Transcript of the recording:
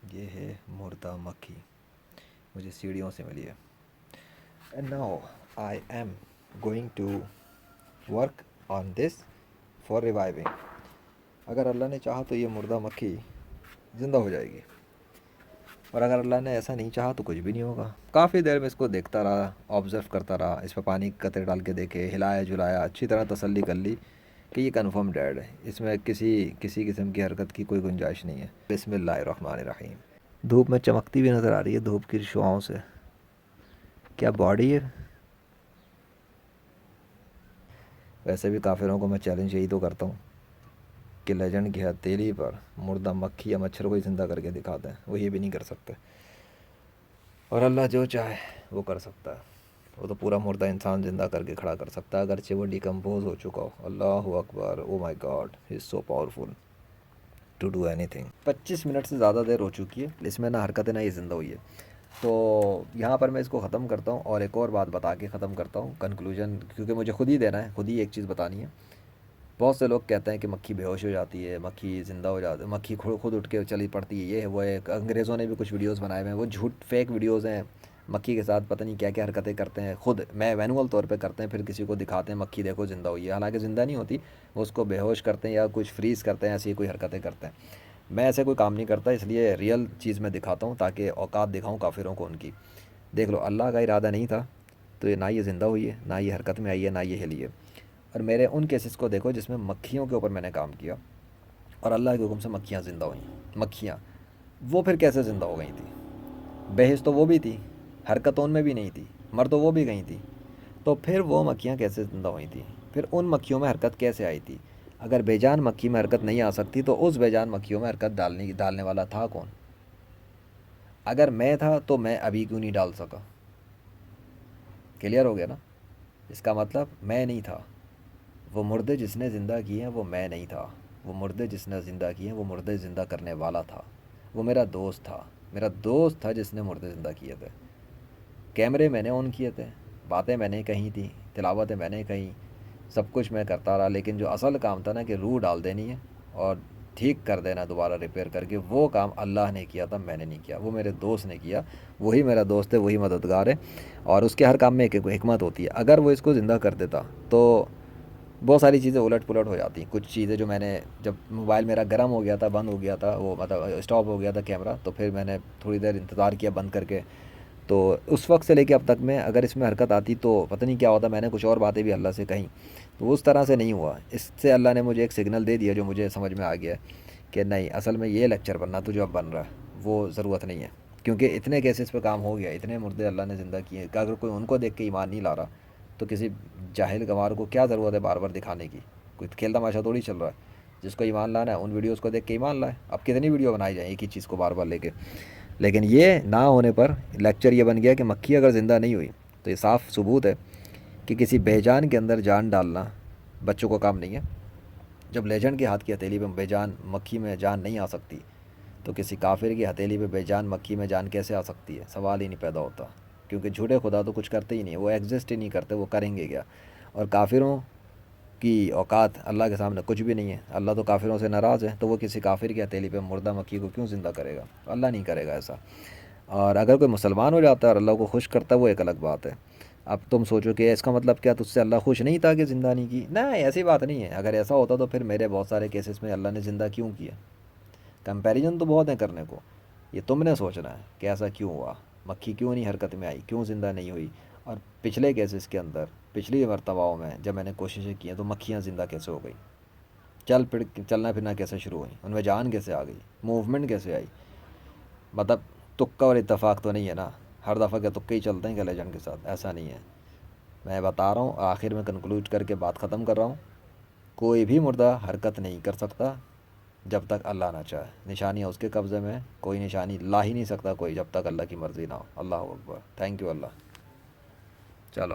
یہ ہے مردہ مکھی، مجھے سیڑھیوں سے ملی ہے. And now I am going to work on this for reviving. اگر اللہ نے چاہا تو یہ مردہ مکھی زندہ ہو جائے گی، اور اگر اللہ نے ایسا نہیں چاہا تو کچھ بھی نہیں ہوگا. کافی دیر میں اس کو دیکھتا رہا، آبزرو کرتا رہا، اس پہ پانی کے قطرے ڈال کے دیکھے، ہلایا جلایا، اچھی طرح تسلی کر لی کہ یہ کنفرم ڈیڈ ہے، اس میں کسی قسم کی حرکت کی کوئی گنجائش نہیں ہے. بسم اللہ الرحمن الرحیم. دھوپ میں چمکتی ہوئی نظر آ رہی ہے، دھوپ کی شعاؤں سے. کیا باڈی ہے. ویسے بھی کافروں کو میں چیلنج یہی تو کرتا ہوں کہ لیجنڈ کی ہتھیلی پر مردہ مکھی یا مچھر کو ہی زندہ کر کے دکھاتے ہیں، وہ یہ بھی نہیں کر سکتے. اور اللہ جو چاہے وہ کر سکتا ہے. وہ تو پورا مردہ انسان زندہ کر کے کھڑا کر سکتا ہے اگرچہ وہ ڈیکمپوز ہو چکا ہو. اللہ اکبر، oh my God, he is so powerful to do اینی تھنگ. 25 منٹ سے زیادہ دیر ہو چکی ہے، اس میں نہ حرکت ہے نہ یہ زندہ ہوئی ہے. تو یہاں پر میں اس کو ختم کرتا ہوں، اور ایک اور بات بتا کے ختم کرتا ہوں کنکلوژن، کیونکہ مجھے خود ہی دینا ہے، خود ہی ایک چیز بتانی ہے. بہت سے لوگ کہتے ہیں کہ مکھی بے ہوش ہو جاتی ہے، مکھی زندہ ہو جاتی ہے، مکھی خود اٹھ کے چلی پڑتی ہے، یہ ہے وہ ہے. انگریزوں نے بھی کچھ ویڈیوز بنائے ہوئے ہیں، وہ جھوٹ فیک ویڈیوز ہیں. مکھی کے ساتھ پتہ نہیں کیا کیا حرکتیں کرتے ہیں، خود مینول طور پہ کرتے ہیں، پھر کسی کو دکھاتے ہیں مکھی دیکھو زندہ ہوئی ہے، حالانکہ زندہ نہیں ہوتی. وہ اس کو بے ہوش کرتے ہیں یا کچھ فریز کرتے ہیں، ایسی کوئی حرکتیں کرتے ہیں. میں ایسے کوئی کام نہیں کرتا، اس لیے ریئل چیز میں دکھاتا ہوں تاکہ اوقات دکھاؤں کافروں کو ان کی. دیکھ لو، اللہ کا ارادہ نہیں تھا تو یہ نہ یہ زندہ ہوئی ہے، نہ یہ حرکت میں آئی ہے، نہ یہ ہلی ہے. اور میرے ان کیسز کو دیکھو جس میں مکھیوں کے اوپر میں نے کام کیا اور اللہ کے حکم سے مکھیاں زندہ ہوئیں. مکھیاں وہ پھر کیسے زندہ ہو گئی تھیں؟ بحث تو وہ بھی تھی، حرکت ان میں بھی نہیں تھی، مر تو وہ بھی گئی تھی. تو پھر وہ مکھیاں کیسے زندہ ہوئی تھیں؟ پھر ان مکھیوں میں حرکت کیسے آئی تھی؟ اگر بے جان مکھی میں حرکت نہیں آ سکتی تو اس بے جان مکھیوں میں حرکت ڈالنے والا تھا کون؟ اگر میں تھا تو میں ابھی کیوں نہیں ڈال سکا؟ کلیئر ہو گیا نا؟ اس کا مطلب میں نہیں تھا. وہ مردے جس نے زندہ کیے ہیں وہ میں نہیں تھا. وہ مردے جس نے زندہ کیے ہیں وہ مردے زندہ کرنے والا تھا. وہ میرا دوست تھا، میرا دوست تھا جس نے مردے زندہ کیے تھے. کیمرے میں نے آن کیے تھے، باتیں میں نے کہی تھیں، تلاوتیں میں نے کہیں، سب کچھ میں کرتا رہا. لیکن جو اصل کام تھا نا کہ روح ڈال دینی ہے اور ٹھیک کر دینا دوبارہ ریپیئر کر کے، وہ کام اللہ نے کیا تھا، میں نے نہیں کیا. وہ میرے دوست نے کیا، وہی میرا دوست ہے، وہی مددگار ہے. اور اس کے ہر کام میں ایک حکمت ہوتی ہے. اگر وہ اس کو زندہ کر دیتا تو بہت ساری چیزیں الٹ پلٹ ہو جاتی. کچھ چیزیں جو میں نے، جب موبائل میرا گرم ہو گیا تھا، بند ہو گیا تھا، وہ مطلب اسٹاپ ہو گیا تھا کیمرہ، تو پھر میں نے تھوڑی دیر انتظار کیا بند کر کے. تو اس وقت سے لے کے اب تک میں اگر اس میں حرکت آتی تو پتہ نہیں کیا ہوتا. میں نے کچھ اور باتیں بھی اللہ سے کہیں، تو اس طرح سے نہیں ہوا. اس سے اللہ نے مجھے ایک سگنل دے دیا جو مجھے سمجھ میں آ گیا کہ نہیں، اصل میں یہ لیکچر بننا تو جو اب بن رہا ہے وہ ضرورت نہیں ہے. کیونکہ اتنے کیسز پہ کام ہو گیا، اتنے مردے اللہ نے زندہ کیے کہ اگر کوئی ان کو دیکھ کے ایمان نہیں لا رہا تو کسی جاہل گوار کو کیا ضرورت ہے بار بار دکھانے کی؟ کوئی کھیل تماشا تھوڑی چل رہا ہے. جس کو ایمان لانا ہے ان ویڈیوز کو دیکھ کے ایمان لائے. اب کتنی ویڈیو بنائی جائیں ایک ہی چیز کو بار بار لے کے؟ لیکن یہ نہ ہونے پر لیکچر یہ بن گیا کہ مکھی اگر زندہ نہیں ہوئی تو یہ صاف ثبوت ہے کہ کسی بے جان کے اندر جان ڈالنا بچوں کو کام نہیں ہے. جب لیجنڈ کے ہاتھ کی ہتھیلی پہ بے جان مکھی میں جان نہیں آ سکتی تو کسی کافر کی ہتھیلی پہ بے جان مکھی میں جان کیسے آ سکتی ہے؟ سوال ہی نہیں پیدا ہوتا. کیونکہ جھوٹے خدا تو کچھ کرتے ہی نہیں، وہ ایگزسٹ ہی نہیں کرتے، وہ کریں گے کیا؟ اور کافروں کی اوقات اللہ کے سامنے کچھ بھی نہیں ہے. اللہ تو کافروں سے ناراض ہے، تو وہ کسی کافر کی ہتھیلی پہ مردہ مکھی کو کیوں زندہ کرے گا؟ اللہ نہیں کرے گا ایسا. اور اگر کوئی مسلمان ہو جاتا ہے اور اللہ کو خوش کرتا ہے وہ ایک الگ بات ہے. اب تم سوچو کہ اس کا مطلب کیا تجھ سے اللہ خوش نہیں تھا کہ زندہ نہیں کی؟ نہ، ایسی بات نہیں ہے. اگر ایسا ہوتا تو پھر میرے بہت سارے کیسز میں اللہ نے زندہ کیوں کیا؟ کمپیریزن تو بہت ہیں کرنے کو. یہ تم نے سوچنا ہے کہ ایسا کیوں ہوا، مکھی کیوں نہیں حرکت میں آئی، کیوں زندہ نہیں ہوئی. اور پچھلے کیسز کے اندر، پچھلی مرتبہوں میں جب میں نے کوششیں کی ہیں تو مکھیاں زندہ کیسے ہو گئی؟ چلنا پھرنا کیسے شروع ہوئی؟ ان میں جان کیسے آ گئی؟ موومنٹ کیسے آئی؟ مطلب تکا اور اتفاق تو نہیں ہے نا. ہر دفعہ کے تکے ہی چلتے ہیں کہ لیجنڈ کے ساتھ؟ ایسا نہیں ہے. میں بتا رہا ہوں، آخر میں کنکلوڈ کر کے بات ختم کر رہا ہوں. کوئی بھی مردہ حرکت نہیں کر سکتا جب تک اللہ نہ چاہے. نشانیاں اس کے قبضے میں، کوئی نشانی لا ہی نہیں سکتا کوئی جب تک اللہ کی مرضی نہ ہو. اللہ اکبر. تھینک یو اللہ. چلو.